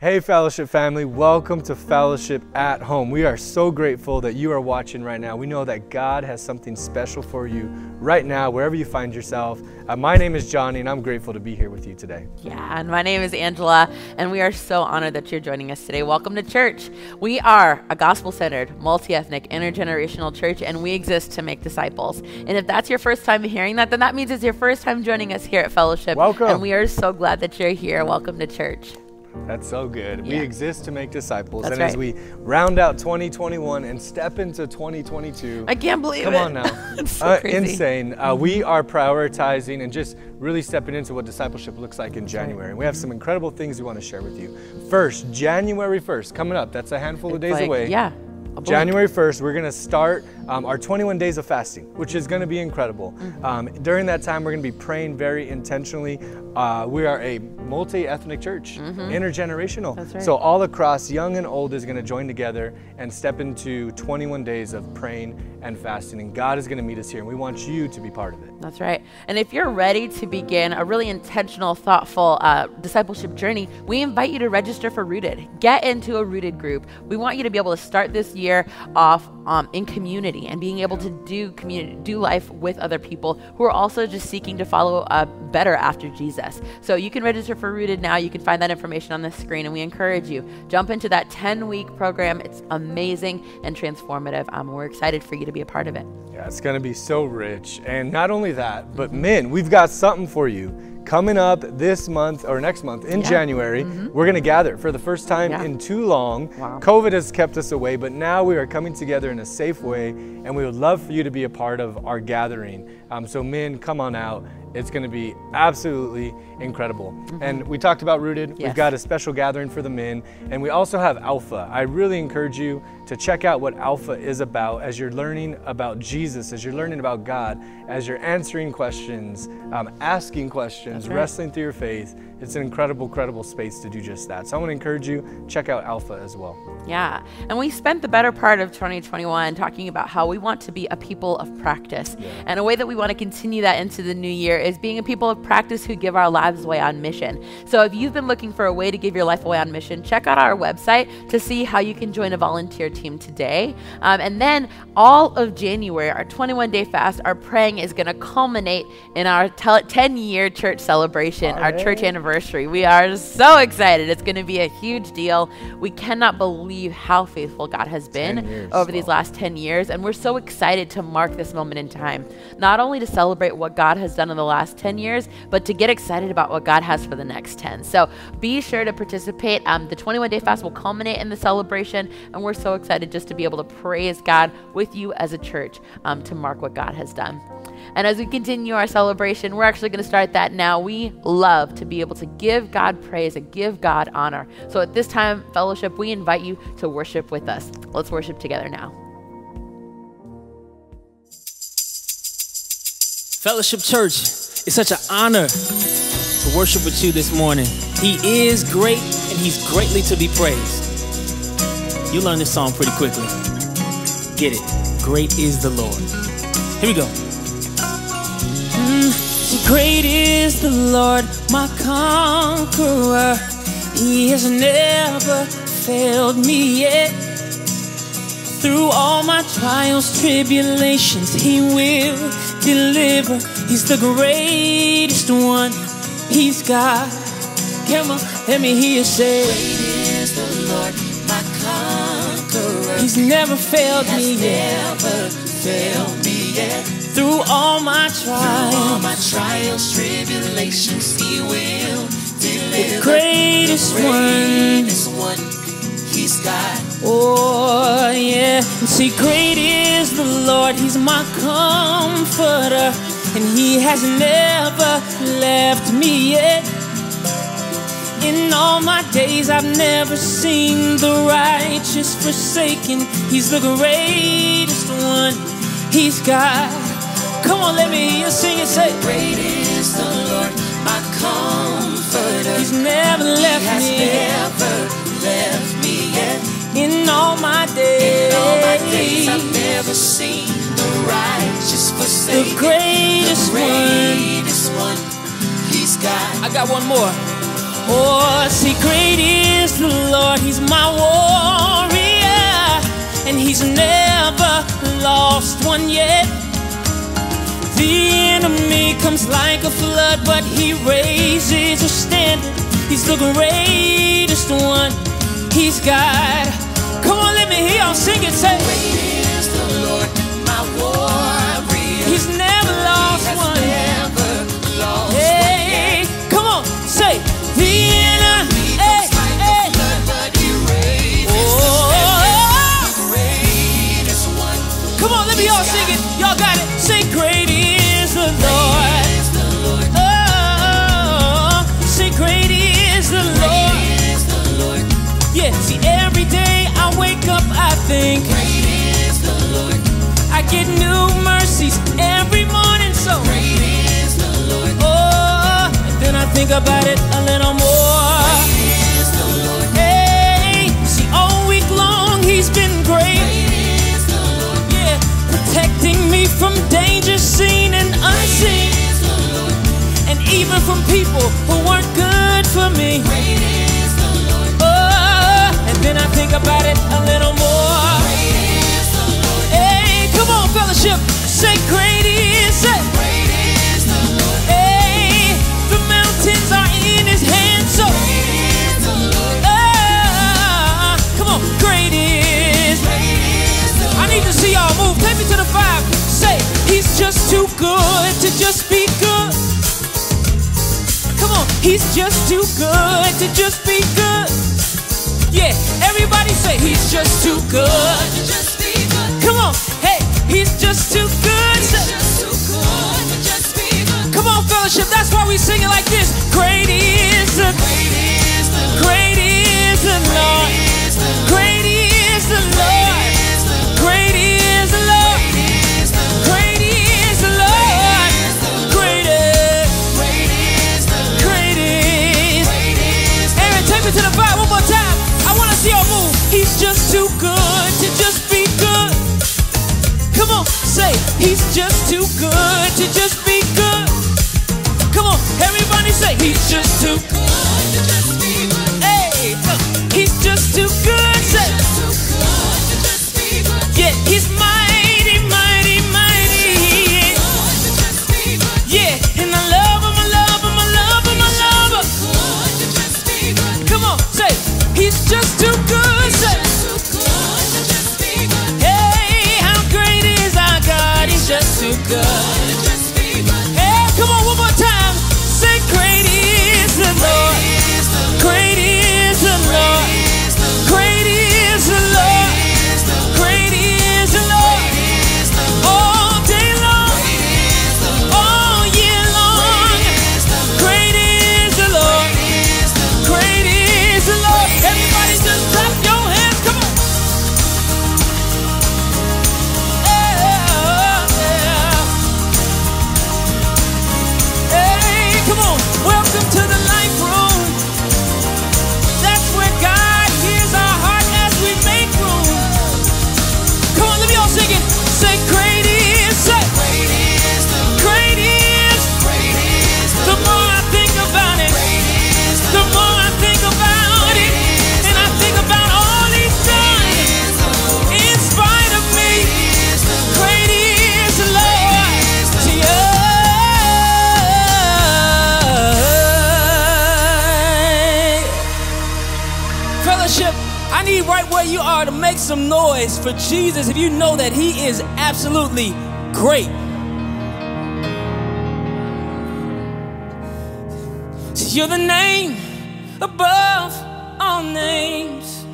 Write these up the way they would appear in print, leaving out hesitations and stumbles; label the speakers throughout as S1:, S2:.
S1: Hey Fellowship family, welcome to Fellowship at Home. We are so grateful that you are watching right now. We know that God has something special for you right now, wherever you find yourself. My name is Johnny and I'm grateful to be here with you today.
S2: Yeah, and my name is Angela and we are so honored that you're joining us today. Welcome to church. We are a gospel-centered, multi-ethnic, intergenerational church and we exist to make disciples. And if that's your first time hearing that, then that means it's your first time joining us here at Fellowship.
S1: Welcome.
S2: And we are so glad that you're here. Welcome to church.
S1: That's so good.
S2: Yeah.
S1: We exist to make disciples.
S2: That's
S1: and
S2: right.
S1: as we round out 2021 and step into 2022,
S2: I can't believe
S1: come
S2: it.
S1: on now.
S2: It's so crazy.
S1: Insane. We are prioritizing and just really stepping into what discipleship looks like in January. And we have some incredible things we want to share with you. First, January 1st, coming up. That's a handful of days away.
S2: Yeah.
S1: January 1st, we're going to start our 21 days of fasting, which is going to be incredible. During that time, we're going to be praying very intentionally. We are a multi-ethnic church, intergenerational.
S2: That's right.
S1: So all across, young and old is going to join together and step into 21 days of praying and fasting. And God is going to meet us here, and we want you to be part of it.
S2: That's right. And if you're ready to begin a really intentional, thoughtful discipleship journey, we invite you to register for Rooted. Get into a Rooted group. We want you to be able to start this year off in community and being able to do life with other people who are also just seeking to follow better after Jesus. So you can register for Rooted now. You can find that information on the screen, and we encourage you, jump into that 10-week program. It's amazing and transformative. We're excited for you to be a part of it.
S1: Yeah, it's going to be so rich. And not only that, but men, we've got something for you. Coming up this month or next month in January, we're going to gather for the first time in too long.
S2: Wow.
S1: COVID has kept us away, but now we are coming together in a safe way, and we would love for you to be a part of our gathering. So men, come on out. It's going to be absolutely incredible. And we talked about Rooted.
S2: Yes.
S1: We've got a special gathering for the men, and we also have Alpha. I really encourage you to check out what Alpha is about as you're learning about Jesus, as you're learning about God, as you're answering questions, asking questions, wrestling through your faith. It's an incredible space to do just that. So I want to encourage you, check out Alpha as well.
S2: Yeah, and we spent the better part of 2021 talking about how we want to be a people of practice. And a way that we want to continue that into the new year is being a people of practice who give our lives away on mission. So if you've been looking for a way to give your life away on mission, check out our website to see how you can join a volunteer team today. And then all of January, our 21-day fast, our praying is going to culminate in our 10-year church celebration, our church anniversary. We are so excited. It's going to be a huge deal. We cannot believe how faithful God has been over these last 10 years. And we're so excited to mark this moment in time, not only to celebrate what God has done in the last 10 years, but to get excited about what God has for the next 10. So be sure to participate. The 21-day fast will culminate in the celebration, and we're so excited just to be able to praise God with you as a church to mark what God has done. And as we continue our celebration, we're actually going to start that now. We love to be able to give God praise and give God honor. So at this time, Fellowship, we invite you to worship with us. Let's worship together now.
S3: Fellowship Church, it's such an honor to worship with you this morning. He is great and he's greatly to be praised. You learn this song pretty quickly. Get it. Great is the Lord. Here we go. Great is the Lord, my conqueror. He has never failed me yet. Through all my trials, tribulations, he will deliver. He's the greatest one. He's God. Come on, let me hear you say, great is the Lord, my conqueror. He's never failed me yet. Never failed me yet. Through all my trials, tribulations, he will deliver. The greatest one, he's God. Oh, yeah. And see, great is the Lord, he's my comforter, and he has never left me yet. In all my days, I've never seen the righteous forsaken. He's the greatest one, he's God. Come on, let me hear you sing and say, great is the Lord, my comforter. He's never left me. He has never left me yet. In all my days, I've never seen the righteous forsaken. The greatest one, he's God. I got one more. Oh, see, great is the Lord, He's my warrior, and He's never lost one yet. The enemy comes like a flood, but He raises a standard. He's the greatest one. He's God. Come on, let me hear y'all sing it. Say, great is the Lord, my warrior. He's never lost one. Never lost one. Come on, say, the enemy comes like a flood, but He raises a standard. The greatest one. Come on, let me y'all sing it. Y'all got it. Say, great is the Lord. Oh, say, great is the Lord. Yeah, see, every day I wake up, I think, great is the Lord. I get new mercies every morning, so great is the Lord. Oh, and then I think about it a little more. Great is the Lord. Hey, see, all week long He's been great. Great is the Lord. Yeah, protecting me from danger seen and unseen, great is the Lord. And even from people who weren't good for me. Great is the Lord. Oh, and then I think about it a little more. Great is the Lord. Hey, come on, fellowship. Say, great is it. Great is the Lord. Hey, the mountains are in His hands, so great is the Lord. Come on, great is the Lord. I need to see y'all move. Take me to the 5. Say, He's just too good to just be good. Come on, He's just too good to just be good. Yeah, everybody say, He's just too good to just be good. Come on, hey, He's just too good. He's just too good to just be good. Come on, fellowship, that's why we sing it like this. Great is the Lord. Great is the Lord. Great is the Lord. Great is the Lord. Great is the Lord. Great is. Great is. Aaron, take me to the 5 one more time. I want to see y'all move. He's just too good to just be good. Come on, say, He's just too good to just be good. Come on, everybody say, He's just too good to just be good. Hey, He's just too good. Say, yeah, He's mighty, mighty, mighty. Yeah, and I love Him, I love Him, I love Him, I love Him. Come on, say, He's just too good. Say, hey, how great is our God? He's just too good. Hey, come on, one more time. Say, great is the Lord. Great is the Lord. Great is the Lord. Great is the Lord. All day long, all year long. Great is the Lord. Great is the Lord. Everybody just clap your hands. Come on. Hey, come on. Welcome to the life room. That's where God hears our heart as we make room. Come on, let me all sing it. Say, great is, say, great is. The more I think about it, the more I think about it, and I think about all He's done in spite of me. Great is the Lord to you. Fellowship, I need right where you are to make some noise for Jesus if you know that He is absolutely great. You're the name above all names,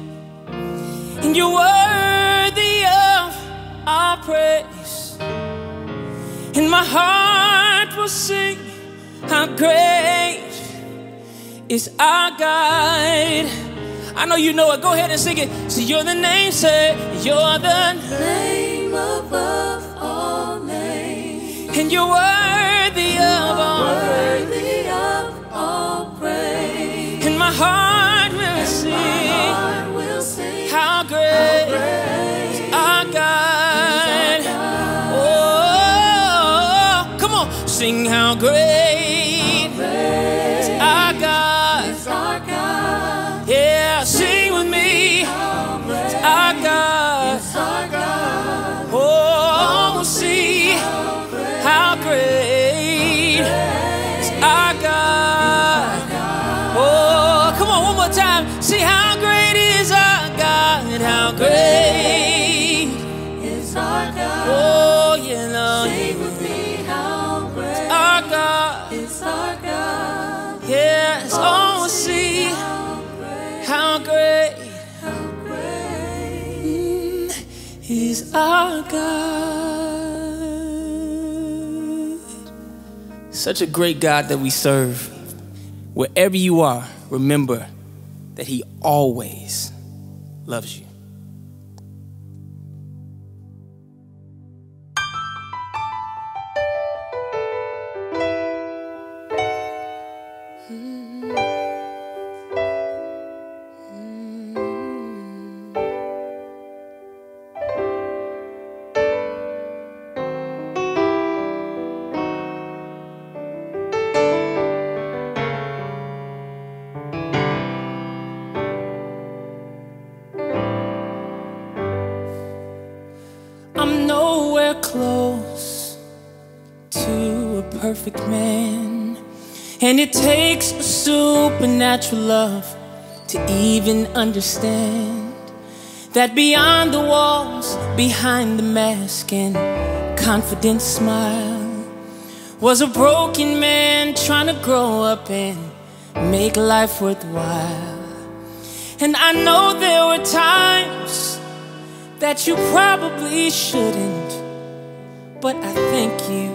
S3: and you're worthy of our praise. And my heart will sing, how great is our God. I know you know it. Go ahead and sing it. So you're the name, say, you're the name above all names, and you're worthy of all praise. And my heart will sing, how great is our God. Oh, come on, sing how great is our God. See how great is our God, how great
S4: is our God.
S3: Oh, yeah, Lord.
S4: Sing with me, how great
S3: Our God
S4: is our God.
S3: Yes, oh, see how great is our God. Such a great God that we serve. Wherever you are, remember that He always loves you. I'm nowhere close to a perfect man, and it takes a supernatural love to even understand that beyond the walls, behind the mask and confident smile, was a broken man trying to grow up and make life worthwhile. And I know there were times that you probably shouldn't, but I thank you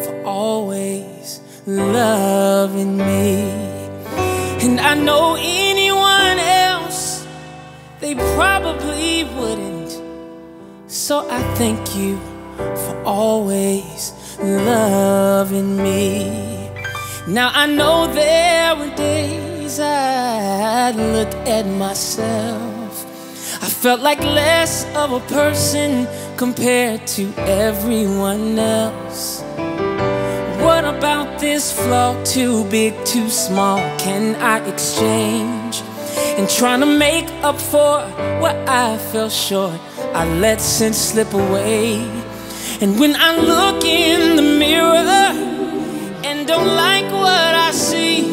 S3: for always loving me. And I know anyone else, they probably wouldn't, so I thank you for always loving me. Now I know there were days I'd look at myself, I felt like less of a person compared to everyone else. What about this flaw? Too big, too small, can I exchange? And trying to make up for what I fell short, I let sin slip away. And when I look in the mirror and don't like what I see,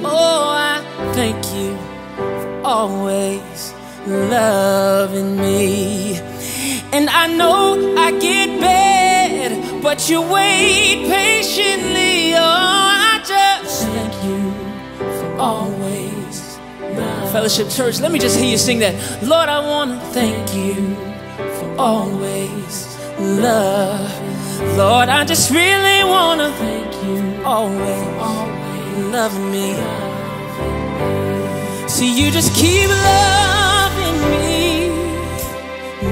S3: oh, I thank you for always loving me. And I know I get bad, but you wait patiently. Oh, I just thank you for always loving. Fellowship Church, let me just hear you sing that. Lord, I want to thank you for always love. Lord, I just really want to thank you always loving me. See, you just keep loving me,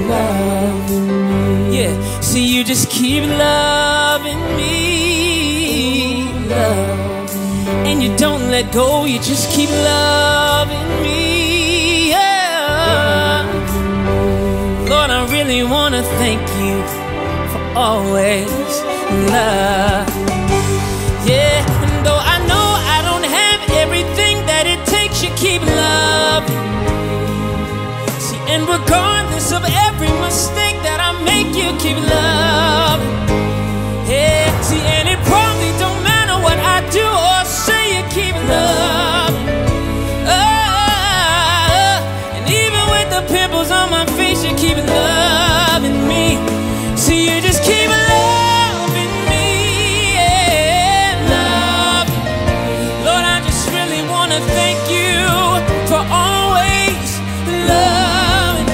S3: loving me. Yeah, see, you just keep loving me, loving me. And you don't let go, you just keep loving me, yeah. Lord, I really want to thank you for always love. Yeah, and though I know I don't have everything that it takes, you keep loving. See, and regardless of every mistake that I make, you keep loving. Yeah, see, and it probably don't matter what I do or say, you keep loving. Oh, and even with the pimples on my face, you keep loving me. See, you just keep loving me, yeah, love. Lord, I just really want to thank you for always loving.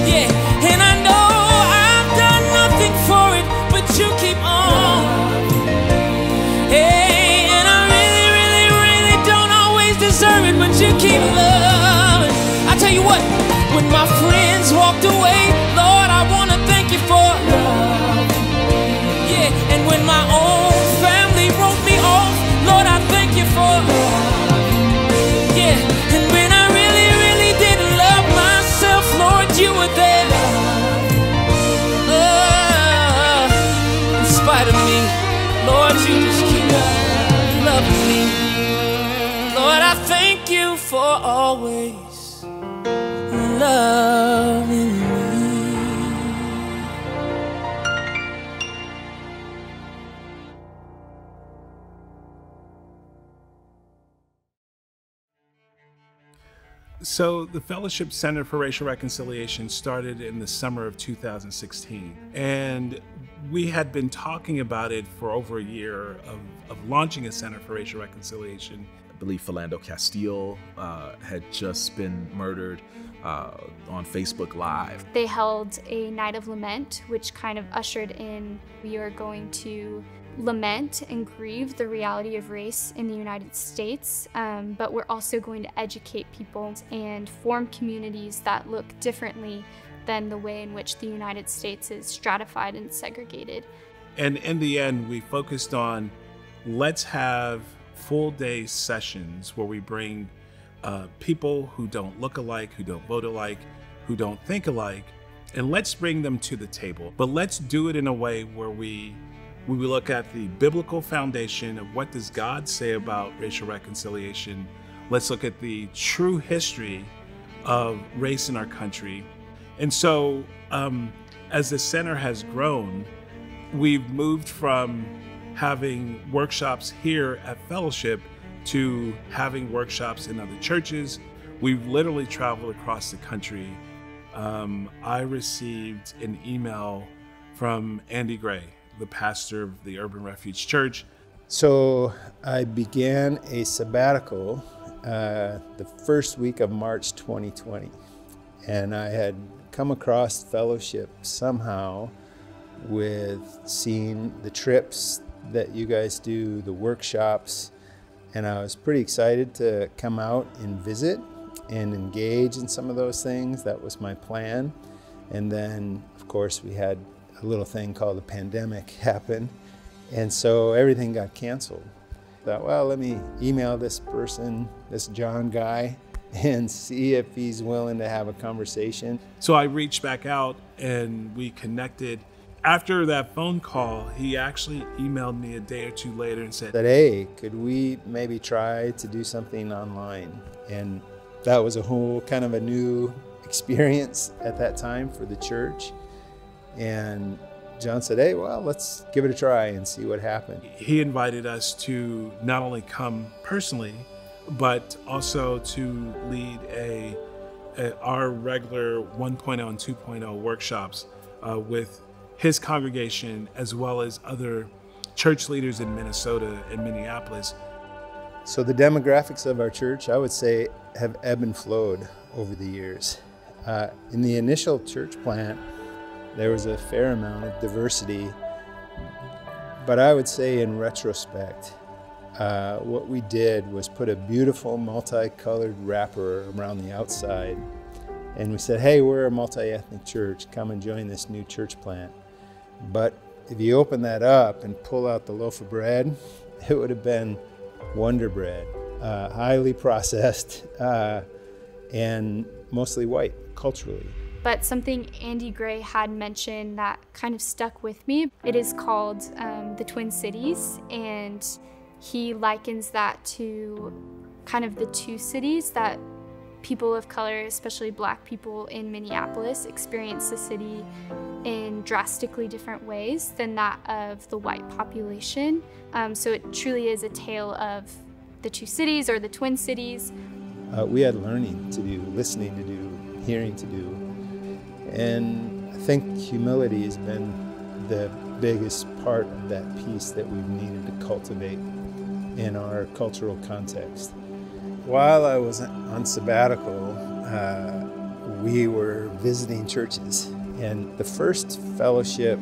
S3: Yeah, and I know I've done nothing for it, but you keep on. Hey, and I really, really, really don't always deserve it, but you keep loving. I tell you what, when my friends walked away, Lord, I want to thank you for love. Yeah, and when my own family wrote me off, Lord, I thank you for love. Yeah, and when I really, really didn't love myself, Lord, you were there. In spite of me, Lord, you just keep loving me. Lord, I thank you for always loving me.
S5: So the Fellowship Center for Racial Reconciliation started in the summer of 2016. And we had been talking about it for over a year of launching a Center for Racial Reconciliation.
S6: I believe Philando Castile had just been murdered on Facebook Live.
S7: They held a night of lament, which kind of ushered in, we are going to lament and grieve the reality of race in the United States, but we're also going to educate people and form communities that look differently than the way in which the United States is stratified and segregated.
S5: And in the end, we focused on, let's have full-day sessions where we bring people who don't look alike, who don't vote alike, who don't think alike, and let's bring them to the table. But let's do it in a way where we look at the biblical foundation of what does God say about racial reconciliation. Let's look at the true history of race in our country. And so as the center has grown, we've moved from having workshops here at Fellowship to having workshops in other churches. We've literally traveled across the country. I received an email from Andy Gray, the pastor of the Urban Refuge Church.
S8: So I began a sabbatical the first week of March 2020. And I had come across Fellowship somehow with seeing the trips that you guys do, the workshops, and I was pretty excited to come out and visit and engage in some of those things. That was my plan. And then, of course, we had a little thing called the pandemic happen, and so everything got canceled. I thought, well, let me email this person, this John guy, and see if he's willing to have a conversation.
S5: So I reached back out and we connected. After that phone call, he actually emailed me a day or two later and said,
S8: hey, could we maybe try to do something online? And that was a whole kind of a new experience at that time for the church. And John said, hey, well, let's give it a try and see what happened.
S5: He invited us to not only come personally, but also to lead our regular 1.0 and 2.0 workshops with his congregation, as well as other church leaders in Minnesota and Minneapolis.
S8: So the demographics of our church, I would say, have ebbed and flowed over the years. In the initial church plant, there was a fair amount of diversity, but I would say in retrospect, what we did was put a beautiful multicolored wrapper around the outside, and we said, hey, we're a multi-ethnic church, come and join this new church plant. But if you open that up and pull out the loaf of bread, it would have been Wonder Bread, highly processed and mostly white culturally.
S7: But something Andy Gray had mentioned that kind of stuck with me, it is called the Twin Cities, and he likens that to kind of the two cities that people of color, especially Black people in Minneapolis, experience the city in drastically different ways than that of the white population. So it truly is a tale of the two cities or the Twin Cities.
S8: We had learning to do, listening to do, hearing to do. And I think humility has been the biggest part of that piece that we've needed to cultivate in our cultural context. While I was on sabbatical, we were visiting churches. And the first fellowship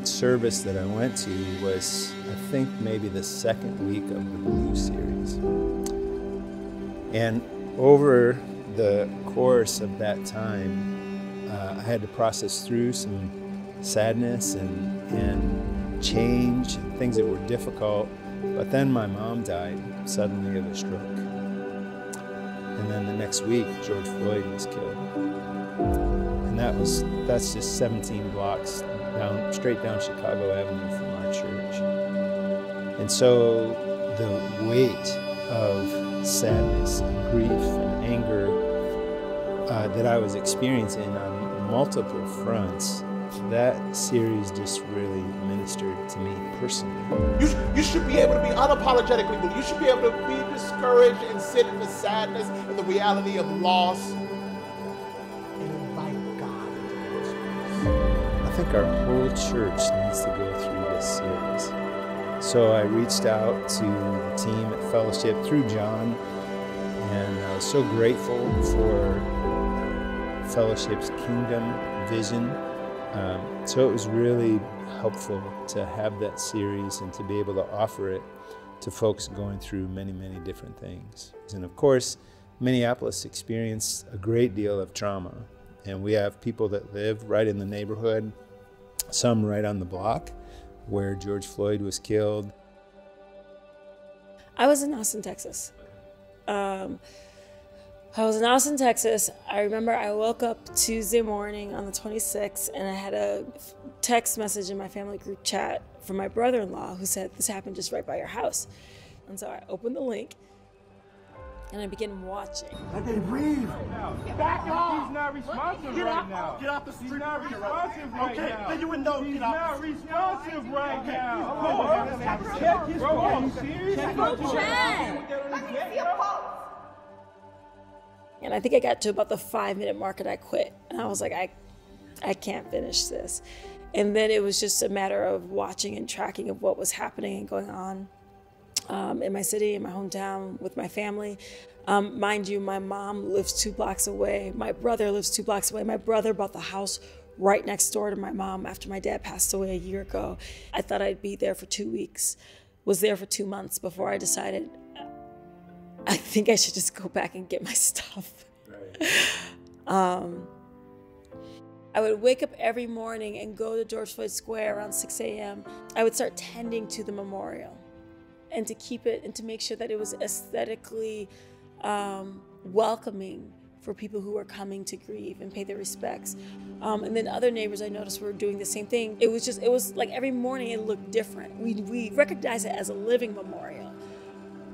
S8: service that I went to was, I think, maybe the second week of the Blue series. And over the course of that time, I had to process through some sadness and change and things that were difficult. But then my mom died suddenly of a stroke. And then the next week, George Floyd was killed. And that's just 17 blocks straight down Chicago Avenue from our church. And so the weight of sadness and grief and anger that I was experiencing on multiple fronts that series just really ministered to me personally.
S9: You should be able to be unapologetically moved. You should be able to be discouraged and sit in the sadness and the reality of loss and invite God into those spaces.
S8: I think our whole church needs to go through this series. So I reached out to the team at Fellowship through John, and I was so grateful for Fellowship's kingdom vision. So it was really helpful to have that series and to be able to offer it to folks going through many, many different things. And of course, Minneapolis experienced a great deal of trauma, and we have people that live right in the neighborhood, some right on the block where George Floyd was killed.
S10: I was in Austin, Texas. I remember I woke up Tuesday morning on the 26th, and I had a text message in my family group chat from my brother-in-law who said, "This happened just right by your house." And so I opened the link and I began watching.
S9: Okay, breathe. Back off.
S11: He's not responsive
S9: Get
S11: right
S9: out.
S11: now.
S9: Get off the street.
S11: He's not responsive right
S9: okay,
S11: now.
S9: then you would know.
S11: He's
S9: Get off
S11: not
S9: the street.
S11: responsive right
S9: Okay.
S11: now. Check his phone. Are you serious?
S10: And I think I got to about the 5-minute mark and I quit. And I was like, I can't finish this. And then it was just a matter of watching and tracking of what was happening and going on in my city, in my hometown, with my family. Mind you, my mom lives 2 blocks away. My brother lives 2 blocks away. My brother bought the house right next door to my mom after my dad passed away a year ago. I thought I'd be there for 2 weeks, was there for 2 months before I decided I think I should just go back and get my stuff. Right. I would wake up every morning and go to George Floyd Square around 6 a.m. I would start tending to the memorial and to keep it and to make sure that it was aesthetically welcoming for people who were coming to grieve and pay their respects. And then other neighbors I noticed were doing the same thing. It was like every morning it looked different. We recognize it as a living memorial.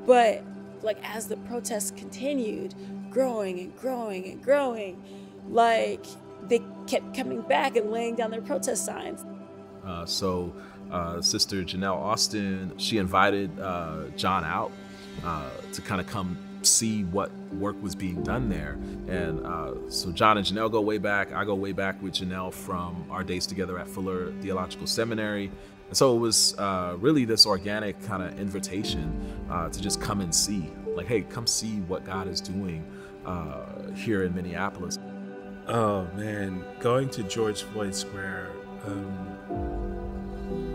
S10: But like as the protests continued, growing and growing and growing, like they kept coming back and laying down their protest signs.
S6: So Sister Janelle Austin, she invited John out to kind of come see what work was being done there. And so John and Janelle go way back. I go way back with Janelle from our days together at Fuller Theological Seminary. And so it was really this organic kind of invitation to just come and see, like, hey, come see what God is doing here in Minneapolis.
S5: Oh man, going to George Floyd Square,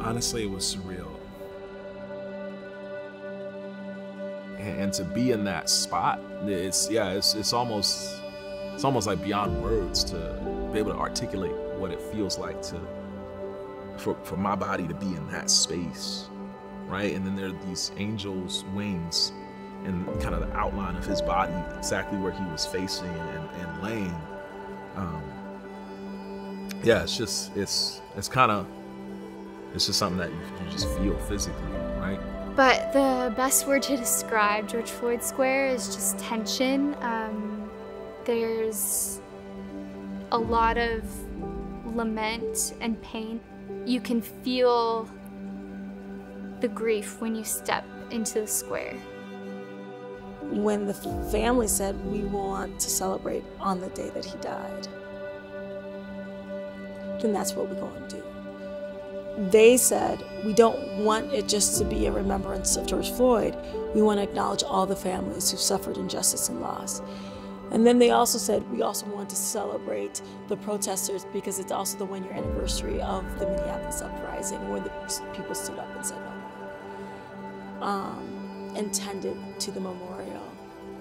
S5: honestly, it was surreal.
S6: And to be in that spot, it's almost like beyond words to be able to articulate what it feels like for my body to be in that space, right? And then there are these angels' wings and kind of the outline of his body, exactly where he was facing and laying. It's just something that you just feel physically, right?
S7: But the best word to describe George Floyd Square is just tension. There's a lot of lament and pain. You can feel the grief when you step into the square.
S10: When the family said, we want to celebrate on the day that he died, then that's what we're going to do. They said, we don't want it just to be a remembrance of George Floyd. We want to acknowledge all the families who suffered injustice and loss. And then they also said, we also want to celebrate the protesters because it's also the 1-year anniversary of the Minneapolis uprising when the people stood up and said no. And tended to the memorial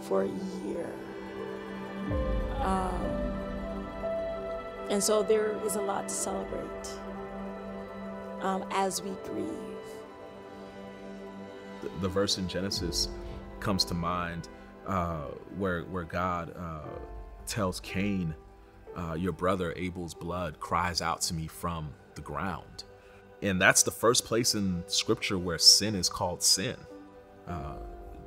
S10: for a year. And so there is a lot to celebrate as we grieve.
S6: The verse in Genesis comes to mind where God tells Cain, your brother Abel's blood cries out to me from the ground. And that's the first place in scripture where sin is called sin.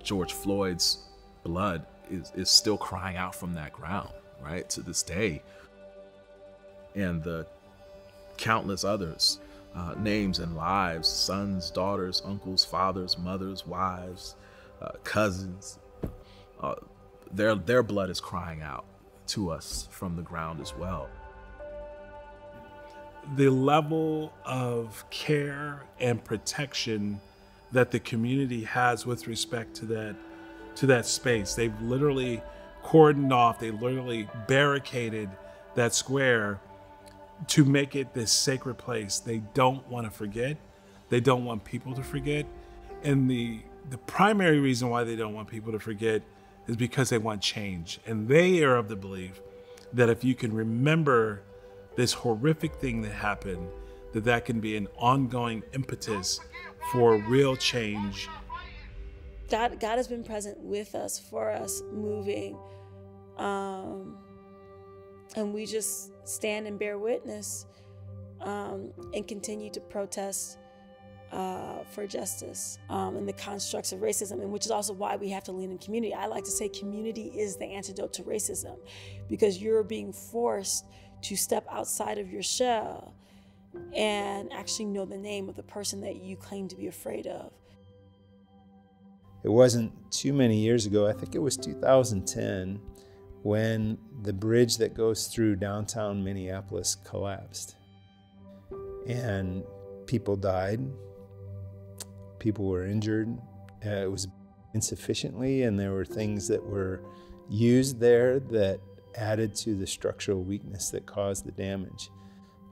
S6: George Floyd's blood is still crying out from that ground, right, to this day. And the countless others, names and lives, sons, daughters, uncles, fathers, mothers, wives, cousins. Their blood is crying out to us from the ground as well.
S5: The level of care and protection that the community has with respect to that space. They've literally cordoned off, they literally barricaded that square to make it this sacred place. They don't want to forget. They don't want people to forget. And the primary reason why they don't want people to forget is because they want change. And they are of the belief that if you can remember this horrific thing that happened, that can be an ongoing impetus for real change.
S10: God has been present with us, for us, moving. And we just stand and bear witness and continue to protest for justice and the constructs of racism, and which is also why we have to lean in community. I like to say community is the antidote to racism, because you're being forced to step outside of your shell and actually know the name of the person that you claim to be afraid of.
S8: It wasn't too many years ago, I think it was 2010, when the bridge that goes through downtown Minneapolis collapsed. And people died, people were injured. It was insufficiently, and there were things that were used there that added to the structural weakness that caused the damage.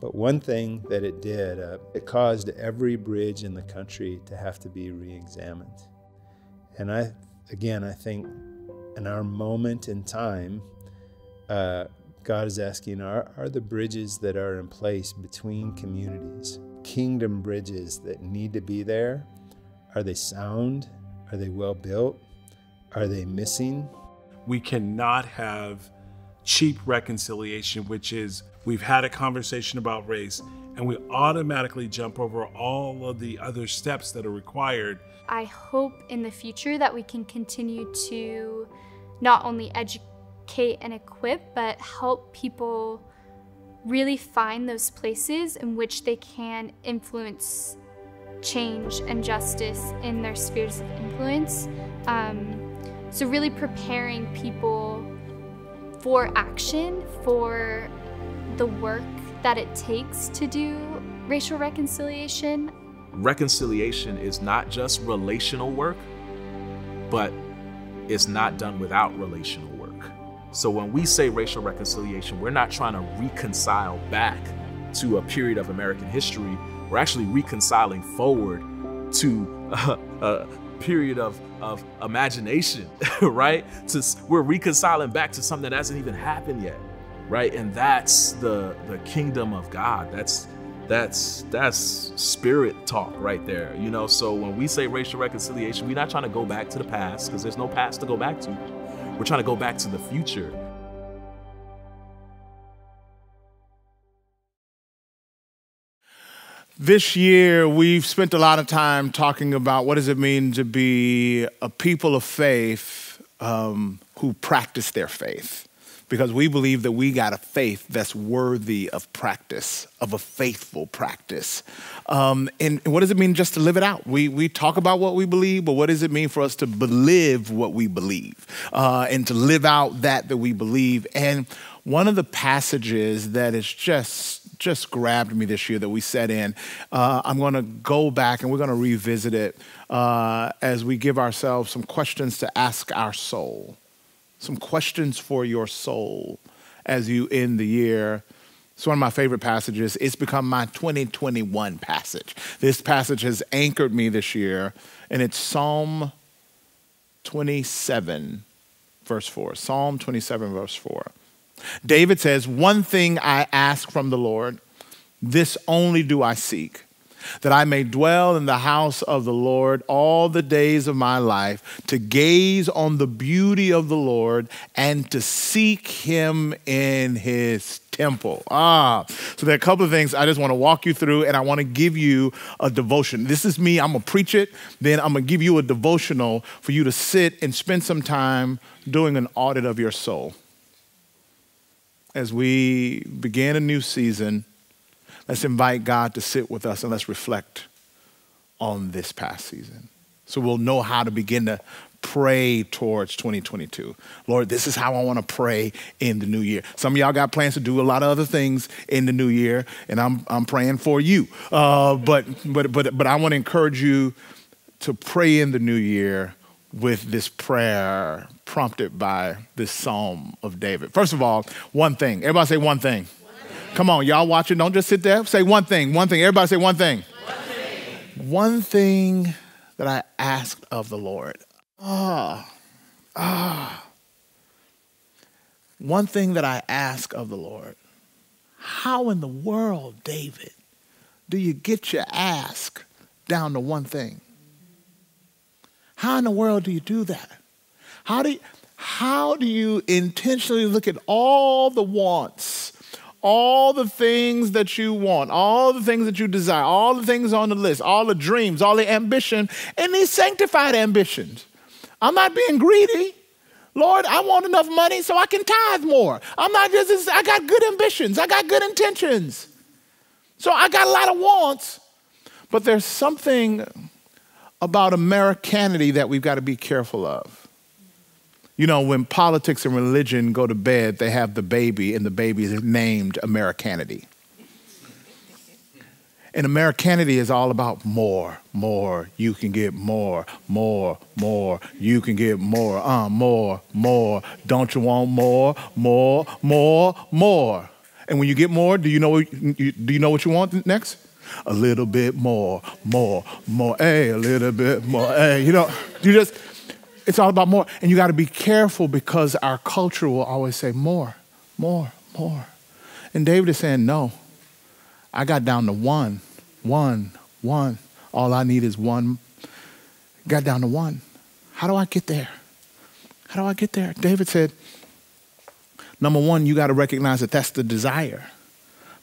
S8: But one thing that it did, it caused every bridge in the country to have to be re-examined. And I think in our moment in time, God is asking, are the bridges that are in place between communities, kingdom bridges that need to be there, are they sound? Are they well built? Are they missing?
S5: We cannot have cheap reconciliation, which is we've had a conversation about race and we automatically jump over all of the other steps that are required.
S7: I hope in the future that we can continue to not only educate and equip, but help people really find those places in which they can influence change and justice in their spheres of influence. So really preparing people for action, for the work that it takes to do racial reconciliation.
S6: Reconciliation is not just relational work, but it's not done without relational work. So when we say racial reconciliation, we're not trying to reconcile back to a period of American history. We're actually reconciling forward to a period of imagination, right? We're reconciling back to something that hasn't even happened yet, right? And that's the kingdom of God. That's spirit talk right there, you know? So when we say racial reconciliation, we're not trying to go back to the past, because there's no past to go back to. We're trying to go back to the future.
S9: This year, we've spent a lot of time talking about what does it mean to be a people of faith who practice their faith. Because we believe that we got a faith that's worthy of practice, of a faithful practice. And what does it mean just to live it out? We talk about what we believe, but what does it mean for us to believe what we believe and to live out that we believe? And one of the passages that has just grabbed me this year that we set in, I'm going to go back and we're going to revisit it as we give ourselves some questions to ask our soul. Some questions for your soul as you end the year. It's one of my favorite passages. It's become my 2021 passage. This passage has anchored me this year, and it's Psalm 27, verse 4. Psalm 27, verse 4. David says, "One thing I ask from the Lord, this only do I seek, that I may dwell in the house of the Lord all the days of my life, to gaze on the beauty of the Lord and to seek him in his temple." So there are a couple of things I just want to walk you through, and I want to give you a devotion. This is me. I'm going to preach it. Then I'm going to give you a devotional for you to sit and spend some time doing an audit of your soul. As we begin a new season, Let's invite God to sit with us and let's reflect on this past season. So we'll know how to begin to pray towards 2022. Lord, this is how I want to pray in the new year. Some of y'all got plans to do a lot of other things in the new year, and I'm praying for you. But I want to encourage you to pray in the new year with this prayer prompted by this Psalm of David. First of all, one thing. Everybody say one thing. Come on, y'all watching. Don't just sit there. Say one thing. One thing. Everybody say one thing. One thing that I asked of the Lord. One thing that I ask of the Lord. How in the world, David, do you get your ask down to one thing? How in the world do you do that? How do you intentionally look at all the wants, all the things that you want, all the things that you desire, all the things on the list, all the dreams, all the ambition, and these sanctified ambitions? I'm not being greedy. Lord, I want enough money so I can tithe more. I got good ambitions. I got good intentions. So I got a lot of wants, but there's something about Americanity that we've got to be careful of. You know, when politics and religion go to bed, they have the baby, and the baby is named Americanity. And Americanity is all about more, you can get more, you can get more, don't you want more? And when you get more, do you know what you want next? A little bit more, hey, a little bit more, hey. It's all about more. And you got to be careful because our culture will always say more. And David is saying, no, I got down to one. All I need is one. Got down to one. How do I get there? David said, number one, you got to recognize that that's the desire.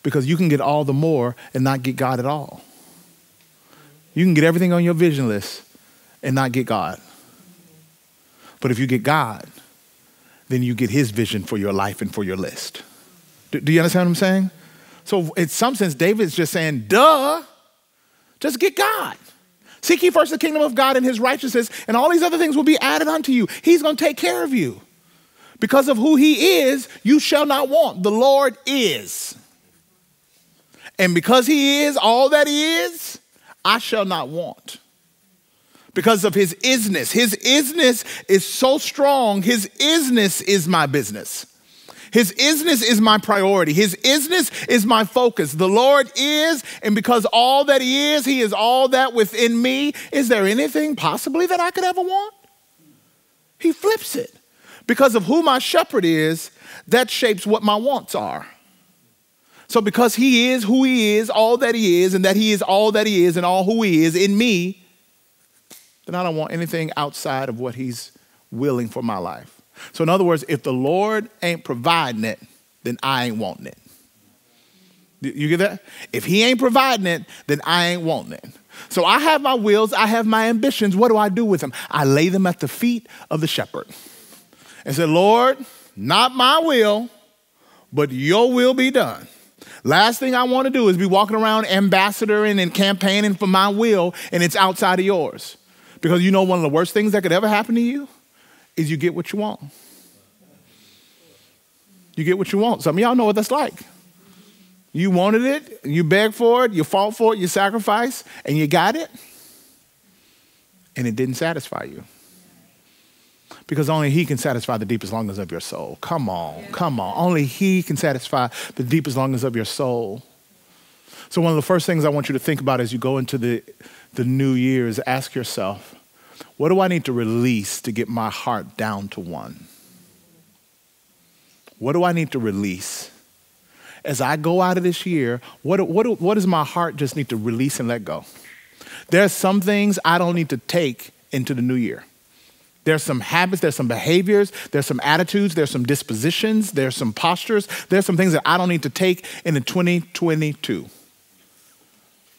S9: Because you can get all the more and not get God at all. You can get everything on your vision list and not get God. But if you get God, then you get his vision for your life and for your list. Do you understand what I'm saying? So in some sense, David's just saying, duh, just get God. Seek ye first the kingdom of God and his righteousness, and all these other things will be added unto you. He's going to take care of you. Because of who he is, you shall not want. The Lord is. And because he is all that he is, I shall not want. Because of his isness. His isness is so strong. His isness is my business. His isness is my priority. His isness is my focus. The Lord is, and because all that he is all that within me. Is there anything possibly that I could ever want? He flips it. Because of who my shepherd is, that shapes what my wants are. So because he is who he is, all that he is, and that he is all that he is and all who he is in me, then I don't want anything outside of what he's willing for my life. So in other words, if the Lord ain't providing it, then I ain't wanting it. You get that? If he ain't providing it, then I ain't wanting it. So I have my wills, I have my ambitions. What do I do with them? I lay them at the feet of the shepherd and say, Lord, not my will, but your will be done. Last thing I want to do is be walking around ambassadoring and campaigning for my will, and it's outside of yours. Because you know one of the worst things that could ever happen to you is you get what you want. You get what you want. Some of y'all know what that's like. You wanted it, you begged for it, you fought for it, you sacrificed, and you got it, and it didn't satisfy you. Because only he can satisfy the deepest longings of your soul. Come on. Only he can satisfy the deepest longings of your soul. So one of the first things I want you to think about as you go into the new year is ask yourself, what do I need to release to get my heart down to one? What do I need to release? As I go out of this year, what does my heart just need to release and let go? There's some things I don't need to take into the new year. There's some habits, there's some behaviors, there's some attitudes, there's some dispositions, there's some postures, there's some things that I don't need to take into 2022.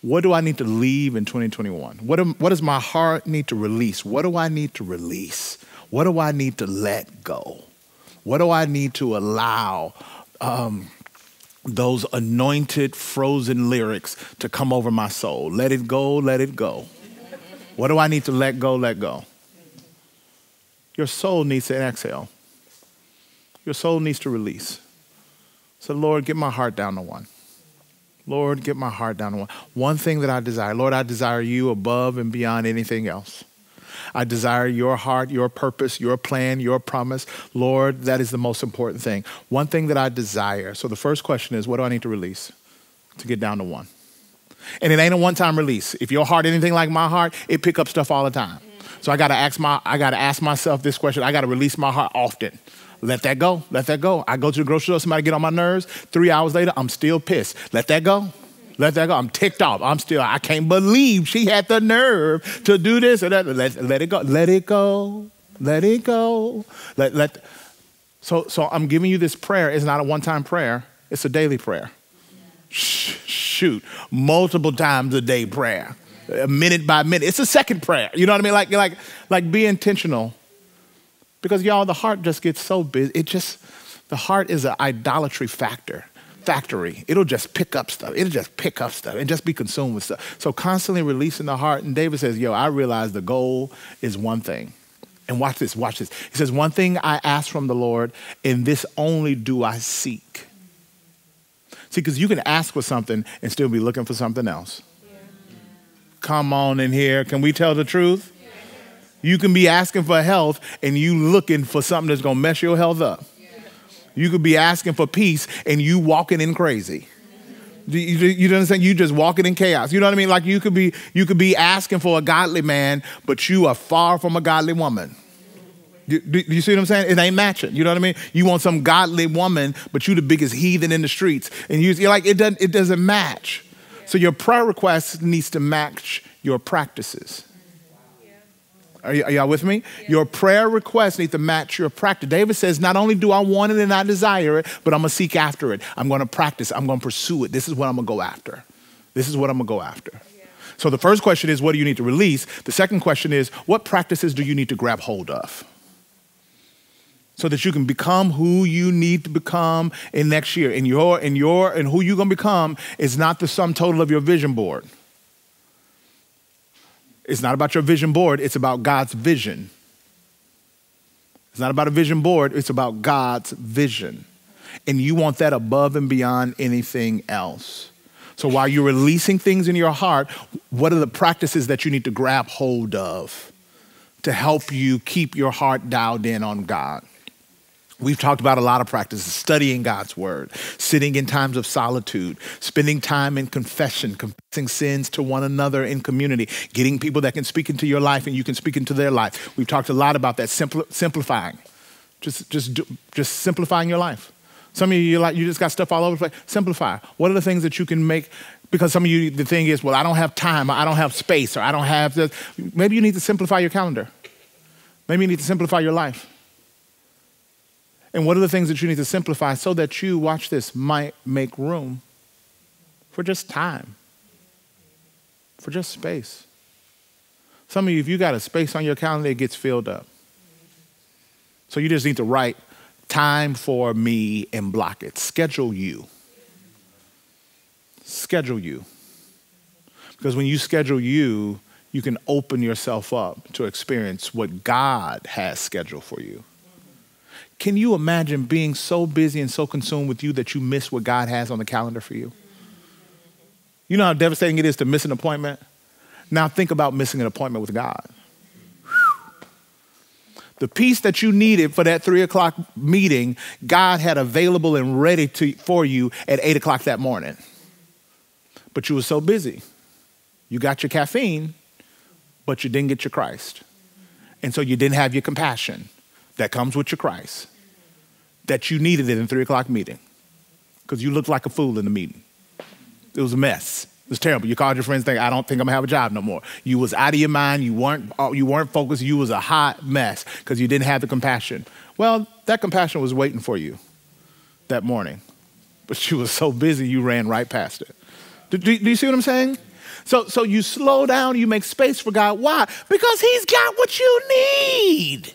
S9: What do I need to leave in 2021? What does my heart need to release? What do I need to release? What do I need to let go? What do I need to allow those anointed, frozen lyrics to come over my soul. Let it go, let it go. What do I need to let go, let go? Your soul needs to exhale. Your soul needs to release. So, Lord, get my heart down to one. Lord, get my heart down to one. One thing that I desire. Lord, I desire you above and beyond anything else. I desire your heart, your purpose, your plan, your promise. Lord, that is the most important thing. One thing that I desire. So the first question is, what do I need to release to get down to one? And it ain't a one-time release. If your heart anything like my heart, it pick up stuff all the time. So I gotta ask myself this question. I gotta release my heart often. Let that go. Let that go. I go to the grocery store, somebody get on my nerves. 3 hours later, I'm still pissed. Let that go. Let that go. I'm ticked off. I can't believe she had the nerve to do this or that. Let it go. Let it go. Let it go. So I'm giving you this prayer. It's not a one-time prayer. It's a daily prayer. Shoot. Multiple times a day prayer. Minute by minute. It's a second prayer. You know what I mean? Like be intentional. Because y'all, the heart just gets so busy. The heart is an idolatry factory. It'll just pick up stuff. It'll just pick up stuff and just be consumed with stuff. So constantly releasing the heart. And David says, I realize the goal is one thing. And watch this. He says, one thing I ask from the Lord, and this only do I seek. See, because you can ask for something and still be looking for something else. Yeah. Come on in here. Can we tell the truth? Yeah. You can be asking for health and you looking for something that's going to mess your health up. Yeah. You could be asking for peace and you walking in crazy. You understand? You just walking in chaos. You know what I mean? Like you could be asking for a godly man, but you are far from a godly woman. Do you see what I'm saying? It ain't matching. You know what I mean? You want some godly woman, but you the biggest heathen in the streets. And you're like, it doesn't match. So your prayer request needs to match your practices. Are y'all with me? Yeah. Your prayer requests need to match your practice. David says, not only do I want it and I desire it, but I'm going to seek after it. I'm going to practice. I'm going to pursue it. This is what I'm going to go after. This is what I'm going to go after. Yeah. So the first question is, what do you need to release? The second question is, what practices do you need to grab hold of? So that you can become who you need to become in next year. And who you're going to become is not the sum total of your vision board. It's not about your vision board. It's about God's vision. It's not about a vision board. It's about God's vision. And you want that above and beyond anything else. So while you're releasing things in your heart, what are the practices that you need to grab hold of to help you keep your heart dialed in on God? We've talked about a lot of practices: studying God's word, sitting in times of solitude, spending time in confession, confessing sins to one another in community, getting people that can speak into your life and you can speak into their life. We've talked a lot about that, simplifying, just simplifying your life. Some of you just got stuff all over the place. Simplify. What are the things that you can make? Because some of you, the thing is, well, I don't have time, or I don't have space, or I don't have this. Maybe you need to simplify your calendar. Maybe you need to simplify your life. And what are the things that you need to simplify so that you, watch this, might make room for just time, for just space? Some of you, if you got a space on your calendar, it gets filled up. So you just need to write time for me and block it. Schedule you. Schedule you. Because when you schedule you, you can open yourself up to experience what God has scheduled for you. Can you imagine being so busy and so consumed with you that you miss what God has on the calendar for you? You know how devastating it is to miss an appointment? Now think about missing an appointment with God. The peace that you needed for that 3 o'clock meeting, God had available and ready for you at 8 o'clock that morning. But you were so busy. You got your caffeine, but you didn't get your Christ. And so you didn't have your compassion that comes with your Christ, that you needed it in 3 o'clock meeting because you looked like a fool in the meeting. It was a mess. It was terrible. You called your friends saying, I don't think I'm gonna have a job no more. You was out of your mind. You weren't focused. You was a hot mess because you didn't have the compassion. Well, that compassion was waiting for you that morning, but you was so busy you ran right past it. Do you see what I'm saying? So you slow down, you make space for God. Why? Because he's got what you need.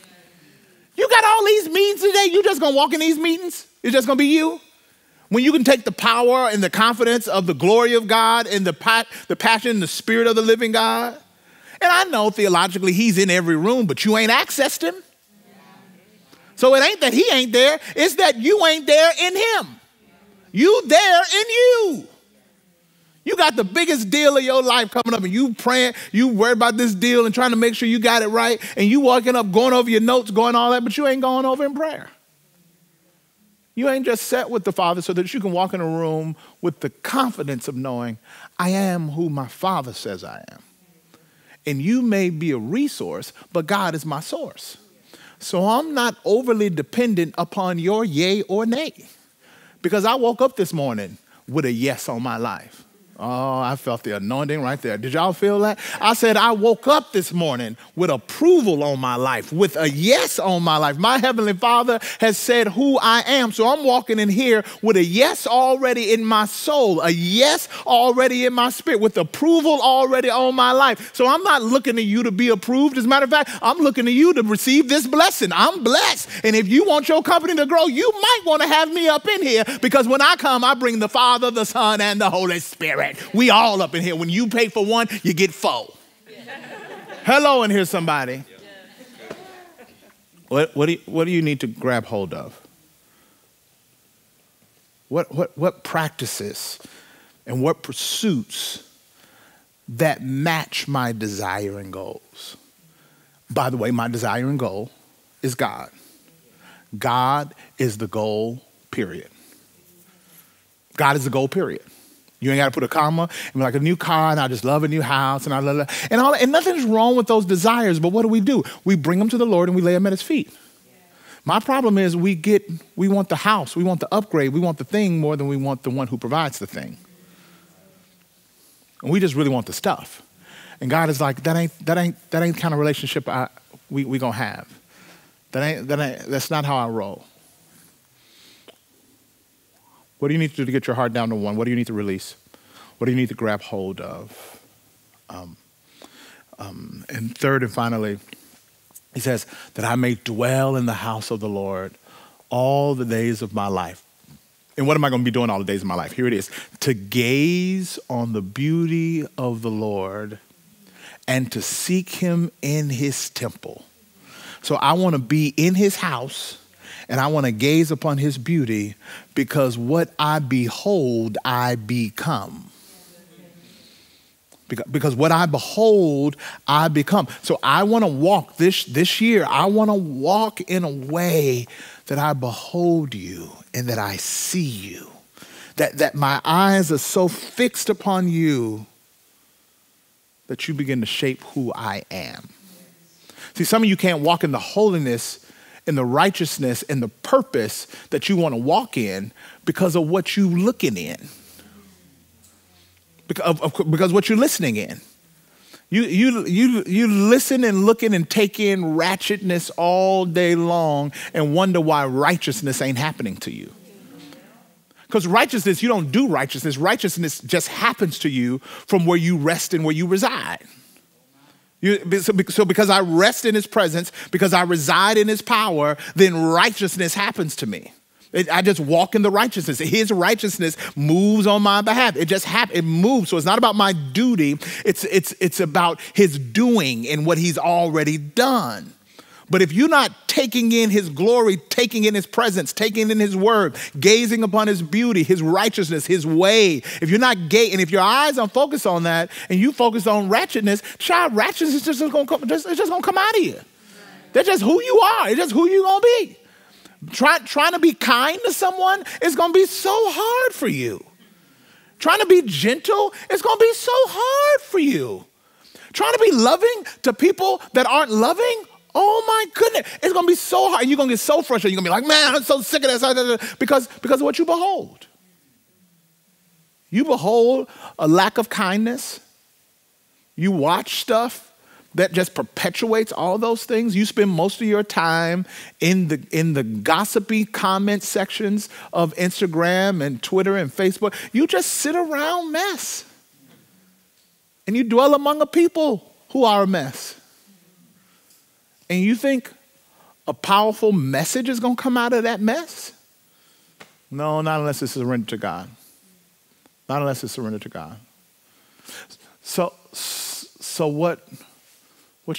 S9: You got all these meetings today. You just gonna walk in these meetings? It's just gonna be you? When you can take the power and the confidence of the glory of God and the passion and the spirit of the living God. And I know theologically he's in every room, but you ain't accessed him. So it ain't that he ain't there. It's that you ain't there in him. You there in you. You got the biggest deal of your life coming up and you praying, you worried about this deal and trying to make sure you got it right. And you walking up, going over your notes, going all that, but you ain't going over in prayer. You ain't just sat with the Father so that you can walk in a room with the confidence of knowing I am who my Father says I am. And you may be a resource, but God is my source. So I'm not overly dependent upon your yay or nay. Because I woke up this morning with a yes on my life. Oh, I felt the anointing right there. Did y'all feel that? I said I woke up this morning with approval on my life, with a yes on my life. My Heavenly Father has said who I am. So I'm walking in here with a yes already in my soul, a yes already in my spirit, with approval already on my life. So I'm not looking to you to be approved. As a matter of fact, I'm looking to you to receive this blessing. I'm blessed. And if you want your company to grow, you might want to have me up in here, because when I come, I bring the Father, the Son, and the Holy Spirit. We all up in here. When you pay for one, you get four. Hello in here, somebody. What do you need to grab hold of? What practices and what pursuits that match my desire and goals? By the way, my desire and goal is God. God is the goal, period. God is the goal, period. You ain't got to put a comma and be like a new car, and I just love a new house, and and nothing's wrong with those desires. But what do? We bring them to the Lord and we lay them at his feet. My problem is we want the house, we want the upgrade, we want the thing more than we want the one who provides the thing. And we just really want the stuff. And God is like, that ain't the kind of relationship we gonna have. That's not how I roll. What do you need to do to get your heart down to one? What do you need to release? What do you need to grab hold of? And third and finally, he says, that I may dwell in the house of the Lord all the days of my life. And what am I going to be doing all the days of my life? Here it is. To gaze on the beauty of the Lord and to seek him in his temple. So I want to be in his house, and I want to gaze upon his beauty, because what I behold, I become. Because what I behold, I become. So I want to walk this year. I want to walk in a way that I behold you and that I see you. That my eyes are so fixed upon you that you begin to shape who I am. See, some of you can't walk in the holiness, in the righteousness, and the purpose that you want to walk in because of what you're looking in. Because what you're listening in. You listen and look in and take in ratchetness all day long and wonder why righteousness ain't happening to you. Because righteousness, you don't do righteousness. Righteousness just happens to you from where you rest and where you reside. So because I rest in his presence, because I reside in his power, then righteousness happens to me. I just walk in the righteousness. His righteousness moves on my behalf. It just happens. It moves. So it's not about my duty. It's about his doing and what he's already done. But if you're not taking in his glory, taking in his presence, taking in his word, gazing upon his beauty, his righteousness, his way, if you're not and if your eyes aren't focused on that and you focus on ratchetness, ratchetness is just gonna come out of you. That's just who you are. It's just who you're gonna be. Trying to be kind to someone is gonna be so hard for you. Trying to be gentle is gonna be so hard for you. Trying to be loving to people that aren't loving, oh my goodness, it's gonna be so hard. You're gonna get so frustrated. You're gonna be like, man, I'm so sick of this. Because of what you behold. You behold a lack of kindness. You watch stuff that just perpetuates all those things. You spend most of your time in the gossipy comment sections of Instagram and Twitter and Facebook. You just sit around mess. And you dwell among a people who are a mess. And you think a powerful message is going to come out of that mess? No, not unless it's surrendered to God. Not unless it's surrendered to God. So what